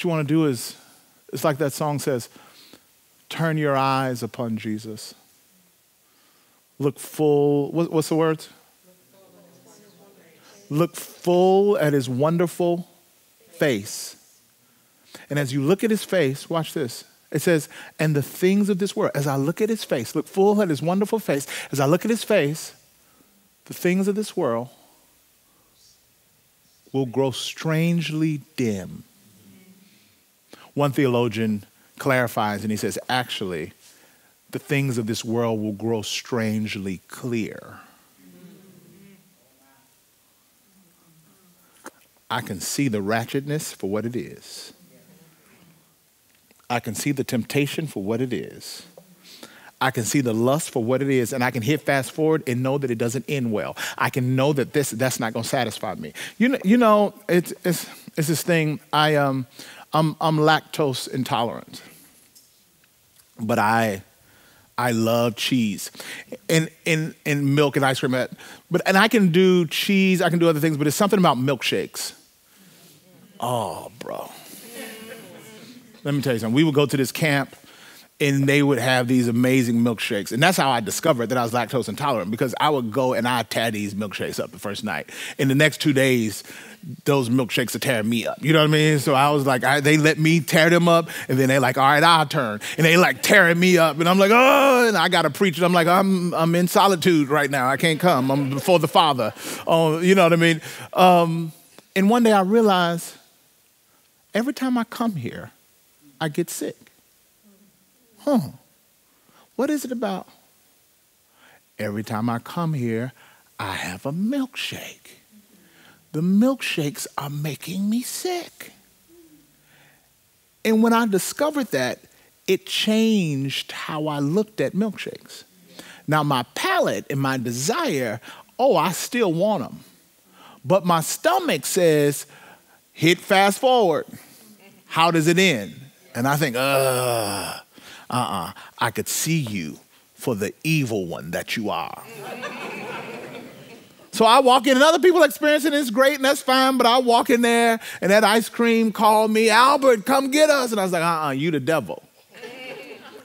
S9: you want to do is, it's like that song says, turn your eyes upon Jesus. Look full, what's the word? Look full at his wonderful face. And as you look at his face, watch this. It says, and the things of this world, as I look at his face, look full at his wonderful face. As I look at his face, the things of this world will grow strangely dim. One theologian clarifies and he says, actually, the things of this world will grow strangely clear. I can see the ratchetness for what it is. I can see the temptation for what it is. I can see the lust for what it is, and I can hit fast forward and know that it doesn't end well. I can know that that's not going to satisfy me. You know, it's this thing. I'm lactose intolerant, but I love cheese and milk and ice cream. And I can do cheese. I can do other things, but it's something about milkshakes. Oh, bro. Let me tell you something. We would go to this camp, and they would have these amazing milkshakes. And that's how I discovered that I was lactose intolerant, because I would go and I'd tear these milkshakes up the first night. In the next 2 days, those milkshakes are tearing me up. You know what I mean? So I was like, they let me tear them up, and then they're like, all right, I'll turn. And they like tearing me up, and I'm like, oh, and I got to preach. And I'm like, I'm in solitude right now. I can't come. I'm before the Father. Oh, you know what I mean? And one day I realized every time I come here, I get sick. What is it about? Every time I come here, I have a milkshake. The milkshakes are making me sick. And when I discovered that, it changed how I looked at milkshakes. Now my palate and my desire, I still want them. But my stomach says, hit fast forward. How does it end? And I think, I could see you for the evil one that you are. So I walk in, and other people experiencing it's great, and that's fine, but I walk in there, and that ice cream called me, Albert, come get us. And I was like, you the devil.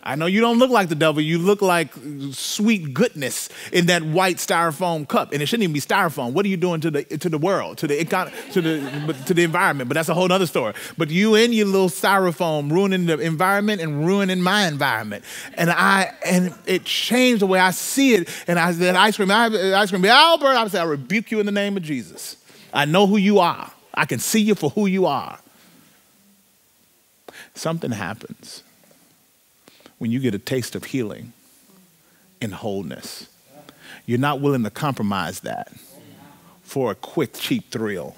S9: I know you don't look like the devil. You look like sweet goodness in that white styrofoam cup. And it shouldn't even be styrofoam. What are you doing to the world, to the environment? But that's a whole other story. But you and your little styrofoam ruining the environment and ruining my environment. And it changed the way I see it. And I said, ice cream, Albert. I said, I rebuke you in the name of Jesus. I know who you are. I can see you for who you are. Something happens when you get a taste of healing and wholeness. You're not willing to compromise that for a quick, cheap thrill,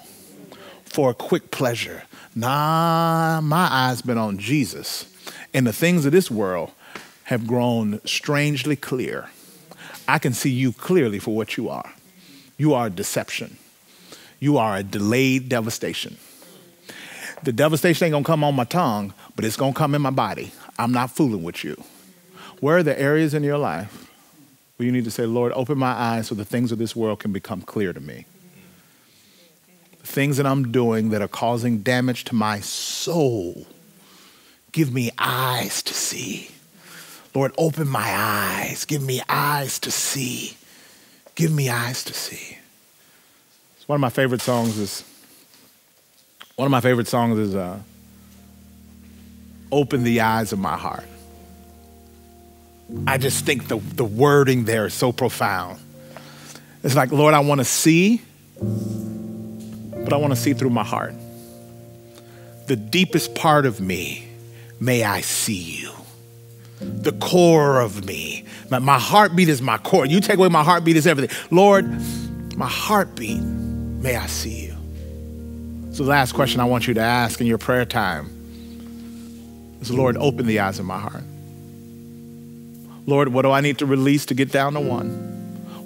S9: for a quick pleasure. Nah, my eyes been on Jesus, and the things of this world have grown strangely clear. I can see you clearly for what you are. You are a deception. You are a delayed devastation. The devastation ain't gonna come on my tongue, but it's gonna come in my body. I'm not fooling with you. Where are the areas in your life where you need to say, Lord, open my eyes so the things of this world can become clear to me? The things that I'm doing that are causing damage to my soul, give me eyes to see. Lord, open my eyes. Give me eyes to see. Give me eyes to see. One of my favorite songs is Open the Eyes of My Heart. I just think the wording there is so profound. It's like, Lord, I want to see, but I want to see through my heart. The deepest part of me, may I see you. The core of me. My heartbeat is my core. You take away my heartbeat, is everything. Lord, my heartbeat, may I see you. So the last question I want you to ask in your prayer time is, Lord, open the eyes of my heart. Lord, what do I need to release to get down to one?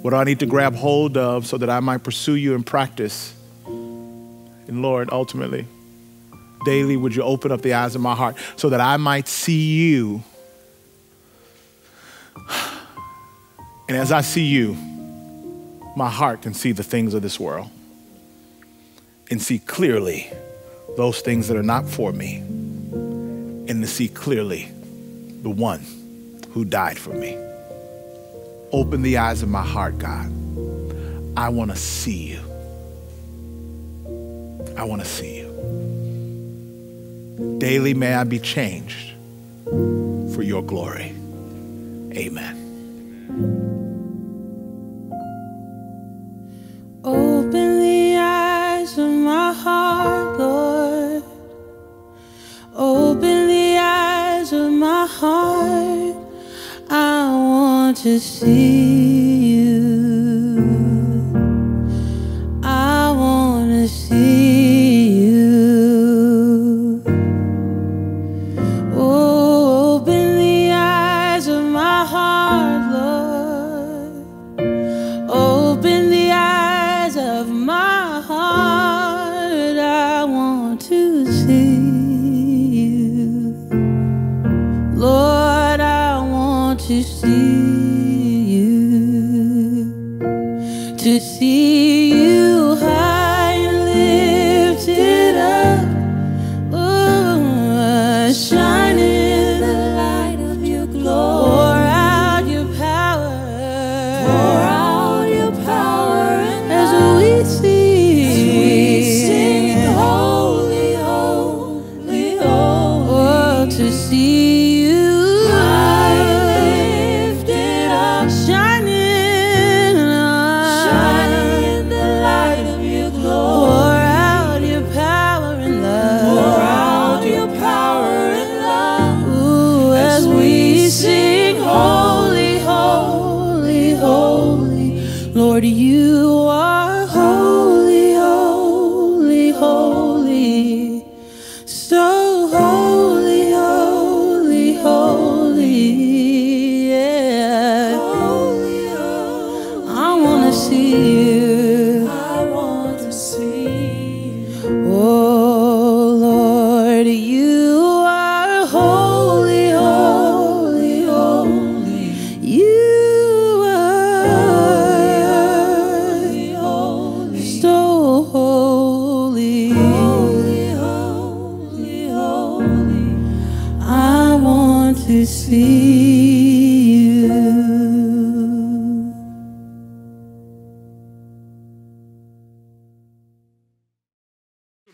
S9: What do I need to grab hold of so that I might pursue you in practice? And Lord, ultimately, daily, would you open up the eyes of my heart so that I might see you And as I see you, my heart can see the things of this world and see clearly those things that are not for me, and to see clearly the one who died for me. Open the eyes of my heart, God. I want to see you. I want to see you. Daily may I be changed for your glory. Amen.
S3: Open the eyes of my heart, Lord. Open the eyes of my heart. I want to see you. I want to see you. Oh, open the eyes of my heart, Lord. Open the eyes of my heart. I want to see you. Lord, I want to see you. To see you high and lifted up. Oh, shine in the light of your glory. Pour out your power. Pour out your power as we sing, holy, holy, holy. Oh, to see you high and lifted up, shining in the light of your glory. Pour out your power and love. Pour out your power and love. Ooh, as we sing, holy, holy, holy. Lord, you are holy, holy, holy. So holy, holy, holy. Yeah. Holy, holy. I want to see you. I want to see you. Oh, Lord, you are holy, holy, holy. You are so holy. Holy, holy, holy. I want to see you.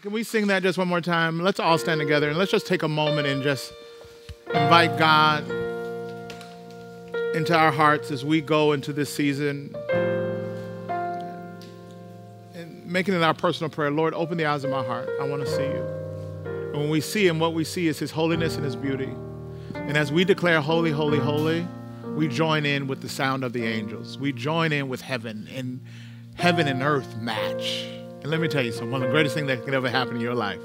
S9: Can we sing that just one more time? Let's all stand together and let's just take a moment and just invite God into our hearts as we go into this season and making it our personal prayer. Lord, open the eyes of my heart. I want to see you. And when we see him, what we see is his holiness and his beauty. And as we declare holy, holy, holy, we join in with the sound of the angels. We join in with heaven, and heaven and earth match. And let me tell you something, one of the greatest things that can ever happen in your life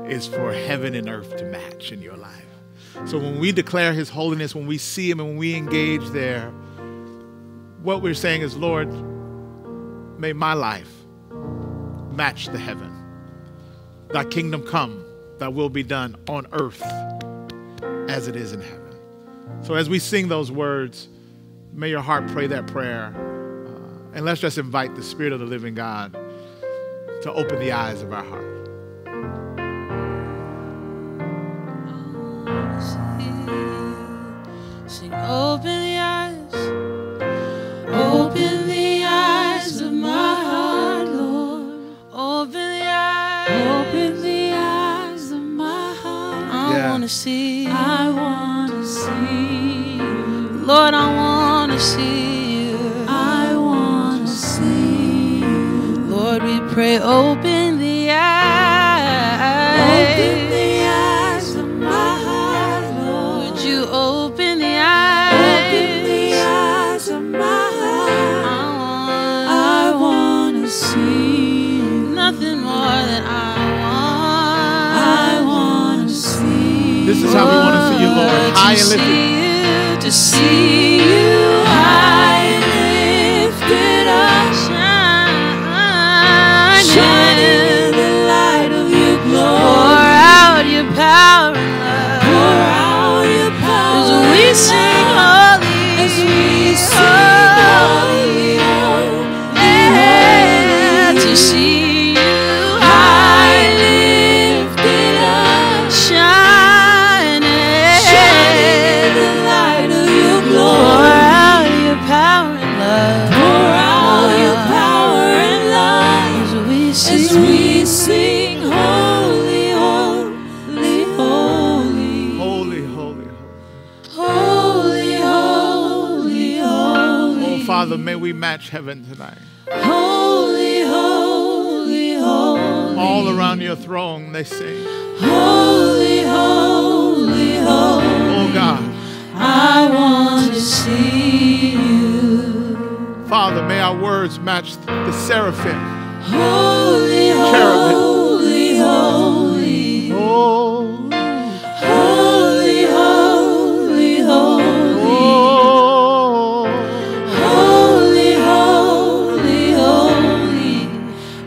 S9: is for heaven and earth to match in your life. So when we declare his holiness, when we see him and when we engage there, what we're saying is, Lord, may my life match the heaven. Thy kingdom come, thy will be done on earth as it is in heaven. So as we sing those words, may your heart pray that prayer. And let's just invite the Spirit of the living God to open the eyes of our heart.
S3: Sing, open the eyes. Open the eyes of my heart, Lord. Open the eyes. Open the eyes of my heart. I want to see you. I want to see you. Lord, I want to see you. I want to see you. Lord, we pray, open the eyes. Open the eyes of my heart, Lord. Would you open the eyes? Open the eyes of my heart. I want to see you. Nothing more than I want to see.
S9: This is how we want to see you, Lord, high and lifted.
S3: To see you high and lifted up, shine in the light of your glory. Pour out your power and love. Pour out your power as we sing holy, as we sing holy.
S9: Father, may we match heaven tonight.
S3: Holy, holy, holy.
S9: All around your throne they sing.
S3: Holy, holy, holy.
S9: Oh God.
S3: I want to see you.
S9: Father, may our words match the seraphim.
S3: Holy, holy, holy.
S9: Oh.
S3: Holy, holy, holy.
S9: Oh.
S3: Holy, holy, holy.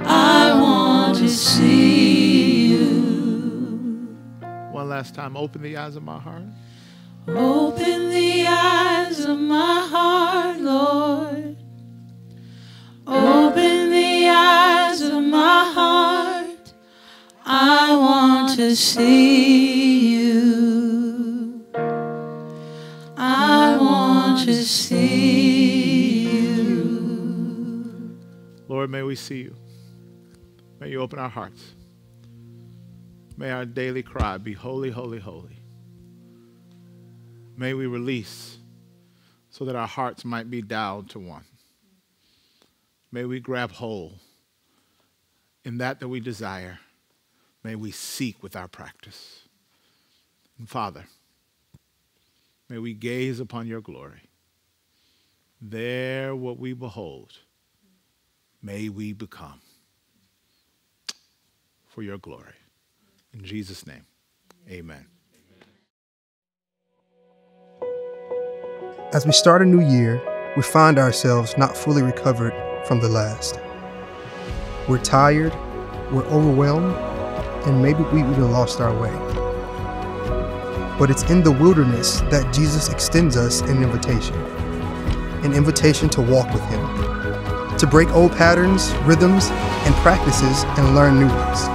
S3: I want to see you.
S9: One last time, open the eyes of my heart.
S3: Open the eyes of my heart, Lord. Open the eyes of my heart. I want to see you. I want to see you.
S9: Lord, may we see you. May you open our hearts. May our daily cry be holy, holy, holy. May we release so that our hearts might be dialed to one. May we grab hold in that we desire. May we seek with our practice. And Father, may we gaze upon your glory. There what we behold, may we become for your glory. In Jesus' name, amen.
S12: As we start a new year, we find ourselves not fully recovered from the last. We're tired, we're overwhelmed, and maybe we've even lost our way. But it's in the wilderness that Jesus extends us an invitation to walk with him, to break old patterns, rhythms, and practices and learn new ones.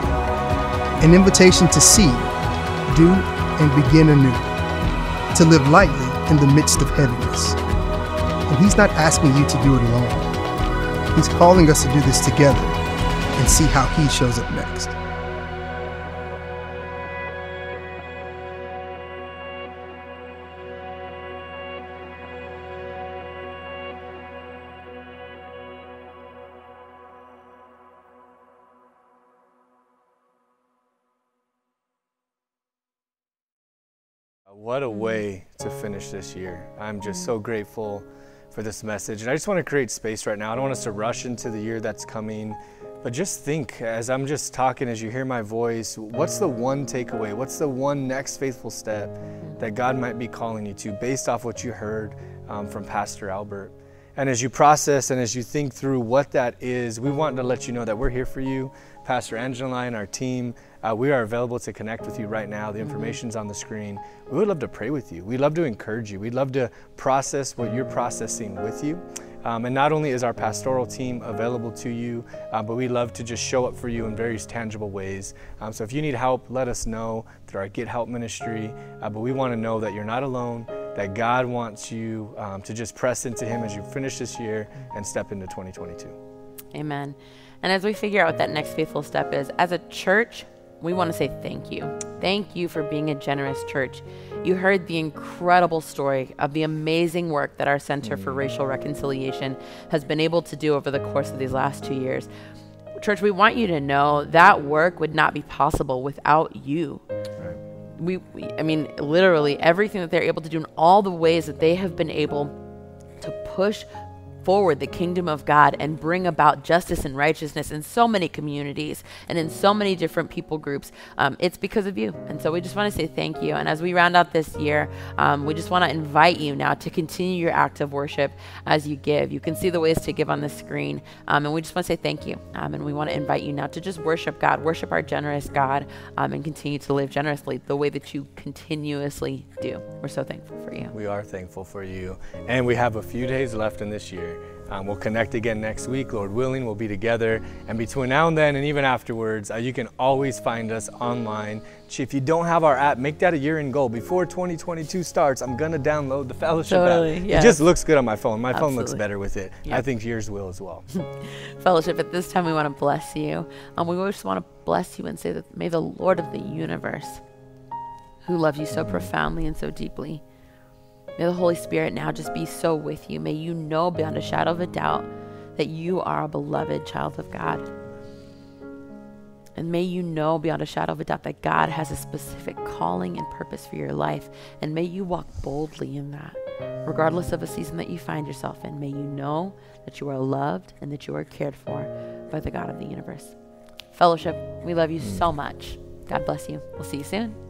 S12: An invitation to see, do, and begin anew, to live lightly in the midst of heaviness. And he's not asking you to do it alone. He's calling us to do this together and see how he shows up next.
S1: What a way to finish this year. I'm just so grateful for this message. And I just want to create space right now. I don't want us to rush into the year that's coming, but just think as I'm just talking, as you hear my voice, what's the one takeaway? What's the one next faithful step that God might be calling you to based off what you heard from Pastor Albert? And as you process and as you think through what that is, we want to let you know that we're here for you. Pastor Angela and I and our team, we are available to connect with you right now. The information's on the screen. We would love to pray with you. We'd love to encourage you. We'd love to process what you're processing with you. And not only is our pastoral team available to you, but we love to just show up for you in various tangible ways. So if you need help, let us know through our Get Help ministry. But we want to know that you're not alone, that God wants you to just press into him as you finish this year and step into 2022.
S2: Amen. And as we figure out what that next faithful step is, as a church, we want to say thank you. Thank you for being a generous church. You heard the incredible story of the amazing work that our Center for Racial Reconciliation has been able to do over the course of these last 2 years. Church, we want you to know that work would not be possible without you. I mean, literally everything that they're able to do in all the ways that they have been able to push forward the kingdom of God and bring about justice and righteousness in so many communities and in so many different people groups. It's because of you. And so we just want to say thank you. And as we round out this year, we just want to invite you now to continue your act of worship as you give. You can see the ways to give on the screen. And we just want to say thank you. And we want to invite you now to just worship God, worship our generous God, and continue to live generously the way that you continuously do. We're so thankful for you.
S1: We are thankful for you. And we have a few days left in this year. We'll connect again next week. Lord willing, we'll be together. And between now and then, and even afterwards, you can always find us online. If you don't have our app, make that a year-end goal. Before 2022 starts, I'm going to download the Fellowship app. Yes. It just looks good on my phone. My phone looks better with it. Yep. I think yours will as well.
S2: Fellowship, at this time, we want to bless you. We just want to bless you and say that may the Lord of the universe, who loves you so profoundly and so deeply, May the Holy Spirit now just be so with you. May you know beyond a shadow of a doubt that you are a beloved child of God. And may you know beyond a shadow of a doubt that God has a specific calling and purpose for your life. And may you walk boldly in that, regardless of a season that you find yourself in. May you know that you are loved and that you are cared for by the God of the universe. Fellowship, we love you so much. God bless you. We'll see you soon.